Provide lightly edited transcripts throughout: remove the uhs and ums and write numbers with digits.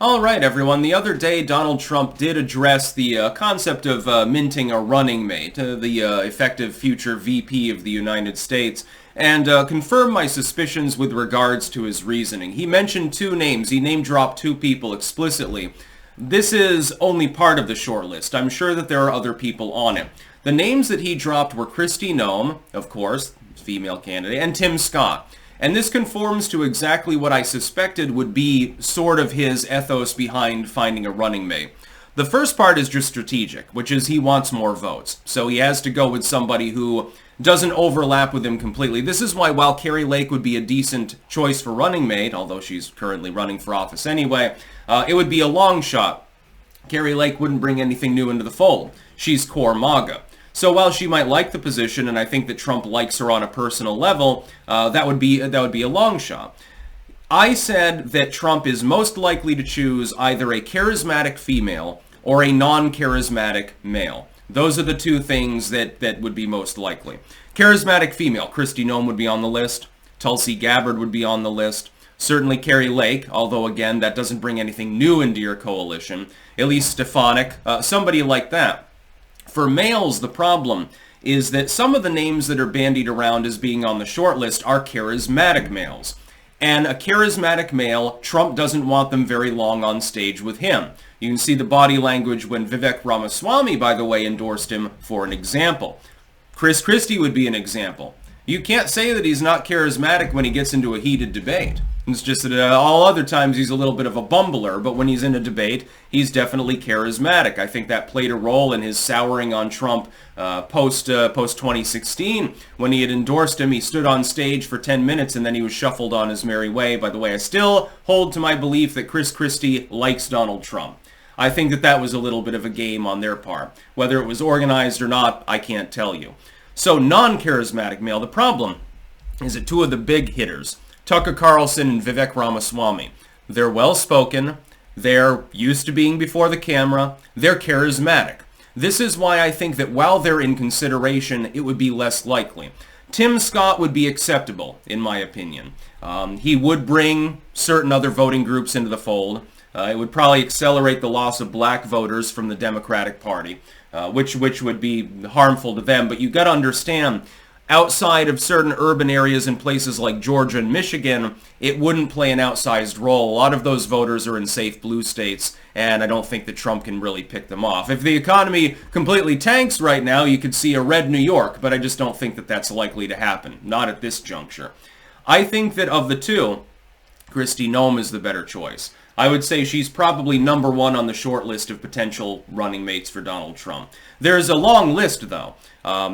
All right, everyone. The other day, Donald Trump did address the concept of minting a running mate, the effective future VP of the United States, and confirmed my suspicions with regards to his reasoning. He mentioned two names. He name-dropped two people explicitly. This is only part of the short list. I'm sure that there are other people on it. The names that he dropped were Kristinoem, of course, female candidate, and Timscott. And this conforms to exactly what I suspected would be sort of his ethos behind finding a running mate. The first part is just strategic, which is he wants more votes. So he has to go with somebody who doesn't overlap with him completely. This is why while Kari Lake would be a decent choice for running mate, although she's currently running for office anyway, it would be a long shot. Kari Lake wouldn't bring anything new into the fold. She's core MAGA. So while she might like the position, and I think that Trump likes her on a personal level, that would be a long shot. I said that Trump is most likely to choose either a charismatic female or a non-charismatic male. Those are the two things that would be most likely. Charismatic female, Kristinoem would be on the list. Tulsi Gabbard would be on the list. Certainly Kari Lake, although again, that doesn't bring anything new into your coalition. Elise Stefanik, somebody like that. For males, the problem is that some of the names that are bandied around as being on the short list are charismatic males. And a charismatic male, Trump doesn't want them very long on stage with him. You can see the body language when Vivek Ramaswamy, by the way, endorsed him for an example. Chris Christie would be an example. You can't say that he's not charismatic when he gets into a heated debate. It's just that all other times he's a little bit of a bumbler, but when he's in a debate, he's definitely charismatic. I think that played a role in his souring on Trump post 2016. When he had endorsed him, he stood on stage for 10 minutes and then he was shuffled on his merry way. By the way, I still hold to my belief that Chris Christie likes Donald Trump. I think that was a little bit of a game on their part. Whether it was organized or not, I can't tell you. So non-charismatic male, the problem is that two of the big hitters, Tucker Carlson and Vivek Ramaswamy, they're well-spoken, they're used to being before the camera, they're charismatic. This is why I think that while they're in consideration, it would be less likely. Timscott would be acceptable, in my opinion. He would bring certain other voting groups into the fold. It would probably accelerate the loss of black voters from the Democratic Party, which would be harmful to them. But you got to understand, outside of certain urban areas in places like Georgia and Michigan, it wouldn't play an outsized role. A lot of those voters are in safe blue states, and I don't think that Trump can really pick them off. If the economy completely tanks right now, you could see a red New York, but I just don't think that that's likely to happen. Not at this juncture. I think that of the two, Kristinoem is the better choice. I would say she's probably number one on the short list of potential running mates for Donald Trump. There's a long list, though.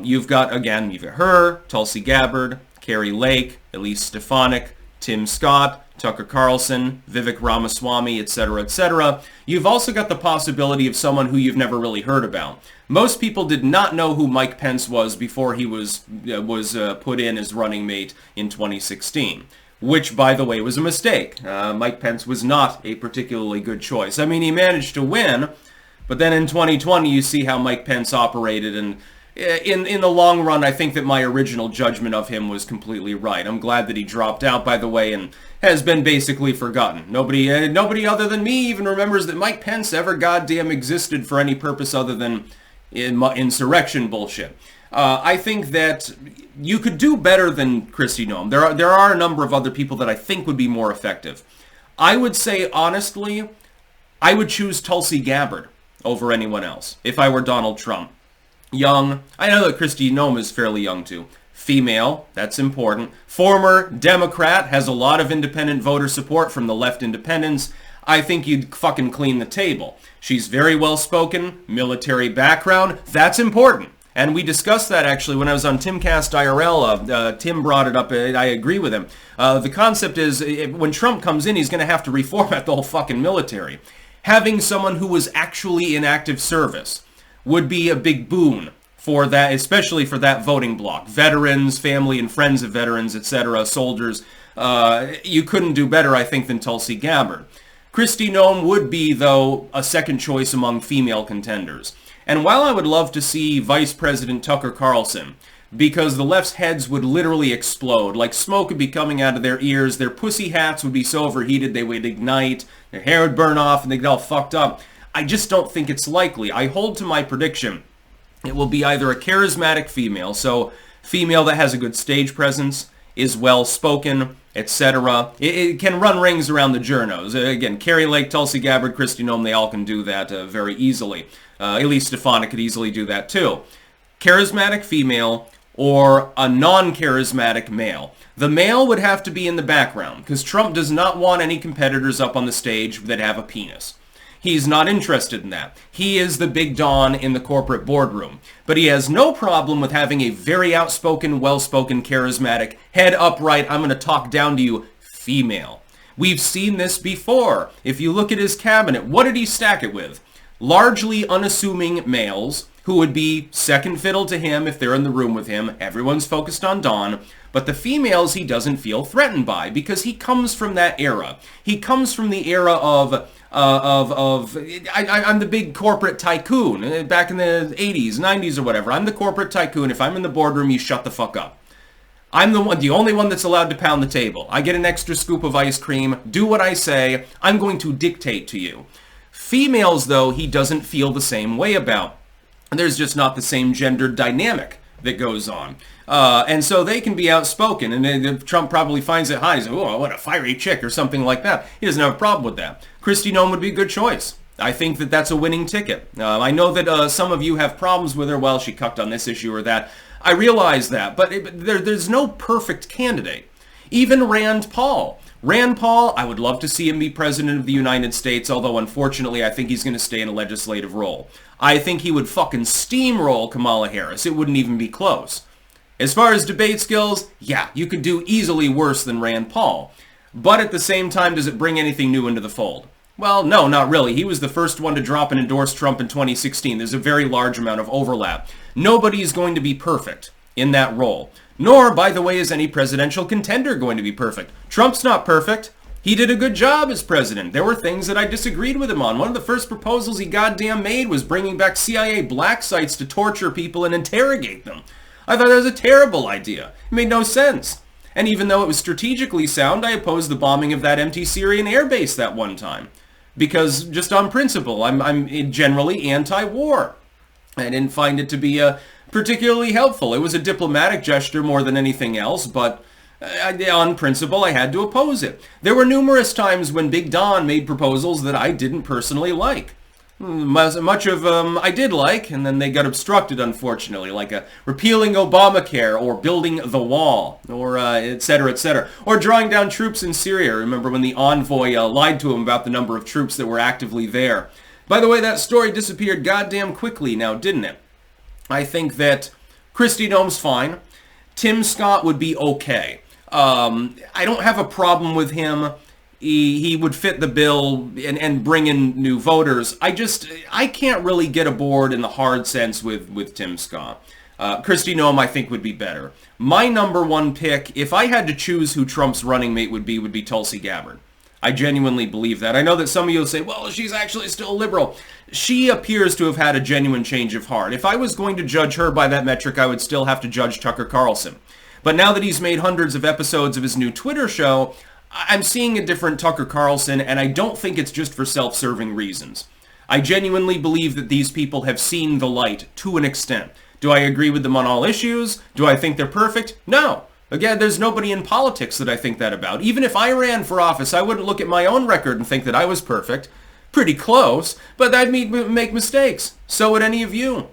You've got her, Tulsi Gabbard, Kari Lake, Elise Stefanik, Timscott, Tucker Carlson, Vivek Ramaswamy, etc., etc. You've also got the possibility of someone who you've never really heard about. Most people did not know who Mike Pence was before he was put in as running mate in 2016. Which, by the way, was a mistake. Mike Pence was not a particularly good choice. I mean, he managed to win, but then in 2020, you see how Mike Pence operated, and in the long run, I think that my original judgment of him was completely right. I'm glad that he dropped out, by the way, and has been basically forgotten. Nobody other than me even remembers that Mike Pence ever goddamn existed for any purpose other than insurrection bullshit. I think that you could do better than Kristinoem. There are a number of other people that I think would be more effective. I would say, honestly, I would choose Tulsi Gabbard over anyone else if I were Donald Trump. Young. I know that Kristinoem is fairly young too. Female. That's important. Former Democrat. Has a lot of independent voter support from the left independents. I think you'd fucking clean the table. She's very well-spoken. Military background. That's important. And we discussed that actually when I was on Timcast IRL. Tim brought it up. I agree with him. The concept is when Trump comes in, he's going to have to reformat the whole fucking military. Having someone who was actually in active service would be a big boon for that, especially for that voting bloc. Veterans, family and friends of veterans, etc., soldiers. You couldn't do better, I think, than Tulsi Gabbard. Kristinoem would be, though, a second choice among female contenders. And while I would love to see Vice President Tucker Carlson because the left's heads would literally explode. Like smoke would be coming out of their ears, their pussy hats would be so overheated they would ignite, their hair would burn off, and they'd get all fucked up. I just don't think it's likely. I hold to my prediction. It will be either a charismatic female, so female that has a good stage presence, is well-spoken, etc. It can run rings around the journos. Again, Carrie Lake, Tulsi Gabbard, Kristinoem, they all can do that very easily. Elise Stefanik could easily do that too. Charismatic female or a non-charismatic male. The male would have to be in the background because Trump does not want any competitors up on the stage that have a penis. He's not interested in that. He is the big Don in the corporate boardroom. But he has no problem with having a very outspoken, well-spoken, charismatic, head upright, I'm going to talk down to you, female. We've seen this before. If you look at his cabinet, what did he stack it with? Largely unassuming males who would be second fiddle to him if they're in the room with him. Everyone's focused on Don. But the females he doesn't feel threatened by because he comes from that era. He comes from the era of I'm the big corporate tycoon back in the 80s, 90s or whatever. I'm the corporate tycoon. If I'm in the boardroom, you shut the fuck up. I'm the only one that's allowed to pound the table. I get an extra scoop of ice cream. Do what I say. I'm going to dictate to you. Females, though, he doesn't feel the same way about. There's just not the same gender dynamic that goes on. And so they can be outspoken, and Trump probably finds it hot. He's like, oh, what a fiery chick or something like that. He doesn't have a problem with that. Kristinoem would be a good choice. I think that that's a winning ticket. I know that some of you have problems with her. Well, she cucked on this issue or that. I realize that, but there's no perfect candidate. Even Rand Paul. Rand Paul, I would love to see him be president of the United States, although unfortunately I think he's going to stay in a legislative role. I think he would fucking steamroll Kamala Harris. It wouldn't even be close. As far as debate skills, yeah, you could do easily worse than Rand Paul. But at the same time, does it bring anything new into the fold? Well, no, not really. He was the first one to drop and endorse Trump in 2016. There's a very large amount of overlap. Nobody is going to be perfect in that role. Nor, by the way, is any presidential contender going to be perfect. Trump's not perfect. He did a good job as president. There were things that I disagreed with him on. One of the first proposals he goddamn made was bringing back CIA black sites to torture people and interrogate them. I thought that was a terrible idea. It made no sense. And even though it was strategically sound, I opposed the bombing of that empty Syrian airbase that one time. Because just on principle, I'm generally anti-war. I didn't find it to be particularly helpful. It was a diplomatic gesture more than anything else, but on principle, I had to oppose it. There were numerous times when Big Don made proposals that I didn't personally like. Much of them I did like, and then they got obstructed, unfortunately, like repealing Obamacare, or building the wall, or etc., etc., or drawing down troops in Syria. Remember when the envoy lied to him about the number of troops that were actively there. By the way, that story disappeared goddamn quickly now, didn't it? I think that Kristinoem's fine. Timscott would be okay. I don't have a problem with him. He would fit the bill and bring in new voters. I can't really get aboard in the hard sense with Timscott. Kristinoem, I think, would be better. My number one pick, if I had to choose who Trump's running mate would be Tulsi Gabbard. I genuinely believe that. I know that some of you will say, well, she's actually still a liberal. She appears to have had a genuine change of heart. If I was going to judge her by that metric, I would still have to judge Tucker Carlson. But now that he's made hundreds of episodes of his new Twitter show, I'm seeing a different Tucker Carlson, and I don't think it's just for self-serving reasons. I genuinely believe that these people have seen the light to an extent. Do I agree with them on all issues? Do I think they're perfect? No. Again, there's nobody in politics that I think that about. Even if I ran for office, I wouldn't look at my own record and think that I was perfect. Pretty close, but I'd make mistakes. So would any of you.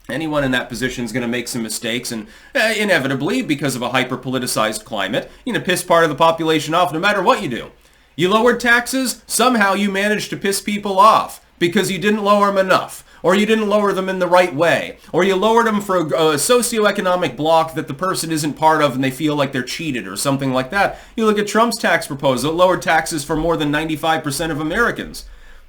Anyone in that position is going to make some mistakes, and inevitably, because of a hyper-politicized climate, you're going to piss part of the population off no matter what you do. You lowered taxes, somehow you managed to piss people off because you didn't lower them enough, or you didn't lower them in the right way, or you lowered them for a socioeconomic block that the person isn't part of and they feel like they're cheated or something like that. You look at Trump's tax proposal, it lowered taxes for more than 95% of Americans.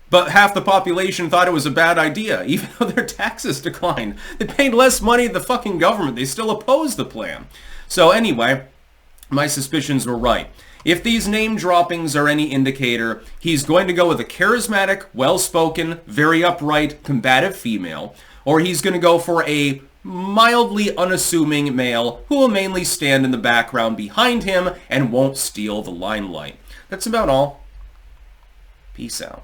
But half the population thought it was a bad idea, even though their taxes declined. They paid less money to the fucking government. They still opposed the plan. So anyway, my suspicions were right. If these name droppings are any indicator, he's going to go with a charismatic, well-spoken, very upright, combative female, or he's going to go for a mildly unassuming male who will mainly stand in the background behind him and won't steal the limelight. That's about all. Peace out.